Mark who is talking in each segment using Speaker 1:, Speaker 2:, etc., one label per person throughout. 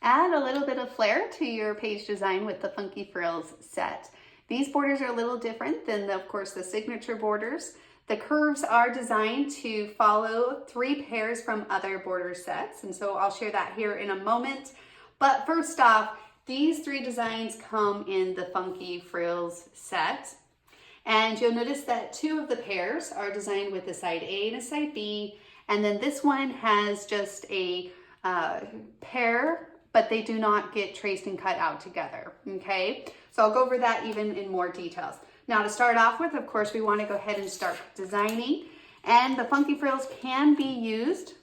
Speaker 1: Add a little bit of flair to your page design with the Funky Frills set. These borders are a little different than, of course, the signature borders. The curves are designed to follow 3 pairs from other border sets, and so I'll share that here in a moment. But first off, these 3 designs come in the Funky Frills set. And you'll notice that 2 of the pairs are designed with a side A and a side B, and then this one has just a pair, but they do not get traced and cut out together, okay? So I'll go over that even in more details. Now to start off with, of course, we want to go ahead and start designing, and the Funky Frills can be used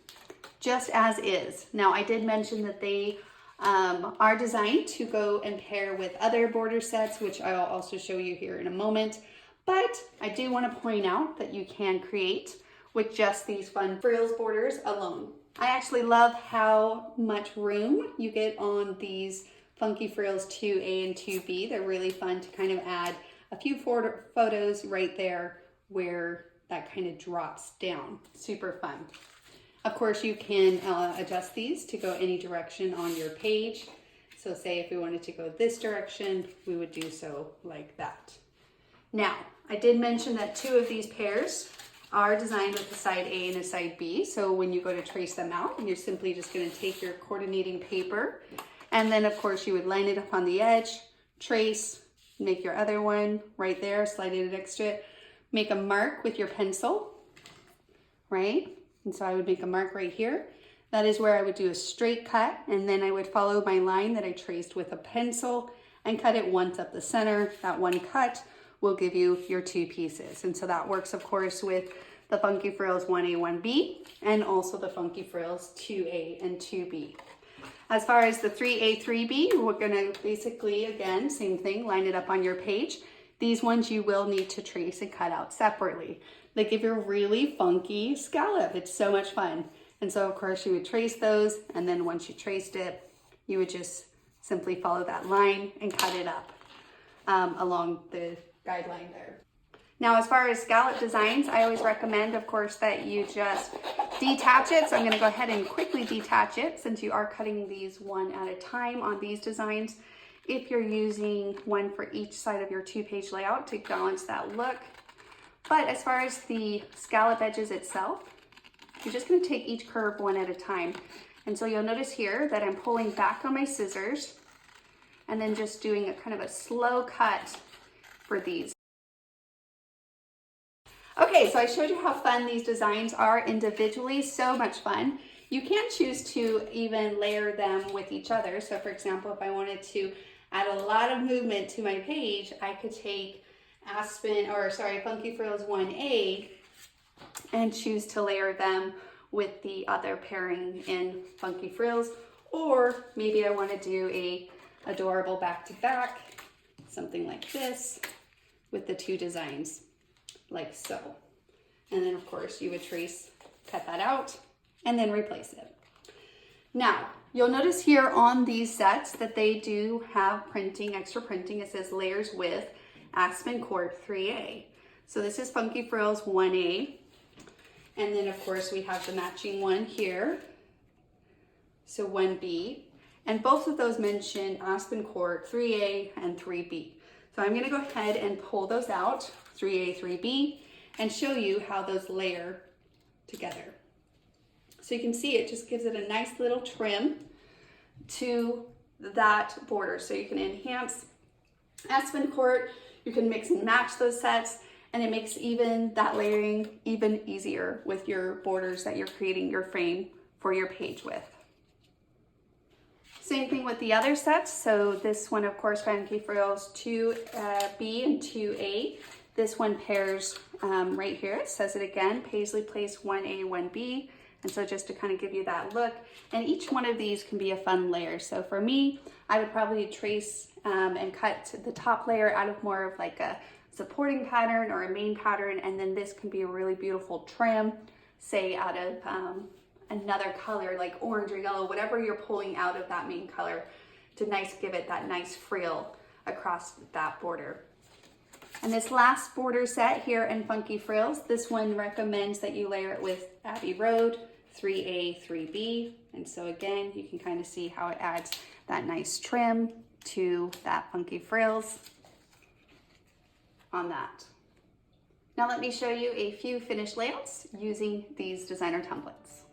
Speaker 1: just as is. Now I did mention that they are designed to go and pair with other border sets, which I'll also show you here in a moment. But I do want to point out that you can create with just these fun frills borders alone. I actually love how much room you get on these Funky Frills 2A and 2B. They're really fun to kind of add a few photos right there where that kind of drops down. Super fun. Of course, you can adjust these to go any direction on your page. So say if we wanted to go this direction, we would do so like that. Now, I did mention that 2 of these pairs are designed with a side A and a side B. So when you go to trace them out, you're simply just going to take your coordinating paper, and then of course you would line it up on the edge, trace, make your other one right there, slide it next to it, make a mark with your pencil, right? And so I would make a mark right here. That is where I would do a straight cut, and then I would follow my line that I traced with a pencil and cut it once up the center. That one cut will give you your 2 pieces. And so that works, of course, with the Funky Frills 1A, 1B, and also the Funky Frills 2A and 2B. As far as the 3A, 3B, we're gonna basically, again, same thing, line it up on your page. These ones you will need to trace and cut out separately. They give you a really funky scallop. It's so much fun. And so, of course, you would trace those, and then once you traced it, you would just simply follow that line and cut it up along the guideline there. Now, as far as scallop designs, I always recommend, of course, that you just detach it. So I'm going to go ahead and quickly detach it since you are cutting these one at a time on these designs. If you're using one for each side of your 2-page layout to balance that look. But as far as the scallop edges itself, you're just going to take each curve one at a time. And so you'll notice here that I'm pulling back on my scissors and then just doing a kind of a slow cut for these. Okay, so I showed you how fun these designs are individually, so much fun. You can choose to even layer them with each other. So for example, if I wanted to add a lot of movement to my page, I could take Funky Frills 1A and choose to layer them with the other pairing in Funky Frills. Or maybe I want to do a adorable back-to-back, something like this, with the 2 designs, like so. And then of course you would trace, cut that out, and then replace it. Now, you'll notice here on these sets that they do have printing, extra printing. It says layers with Aspen Court 3A. So this is Funky Frills 1A. And then of course we have the matching one here. So 1B. And both of those mention Aspen Court 3A and 3B. So I'm going to go ahead and pull those out, 3A, 3B, and show you how those layer together. So you can see it just gives it a nice little trim to that border. So you can enhance Aspen Court, you can mix and match those sets, and it makes even that layering even easier with your borders that you're creating your frame for your page with. Same thing with the other sets. So this one, of course, Funky Frills 2B and 2A. This one pairs right here. It says it again, Paisley Place 1A, 1B. And so just to kind of give you that look. And each one of these can be a fun layer. So for me, I would probably trace and cut the top layer out of more of like a supporting pattern or a main pattern. And then this can be a really beautiful trim, say out of another color like orange or yellow, whatever you're pulling out of that main color to give it that nice frill across that border. And this last border set here in Funky Frills, this one recommends that you layer it with Abbie Road 3A, 3B. And so again, you can kind of see how it adds that nice trim to that Funky Frills on that. Now let me show you a few finished layouts using these designer templates.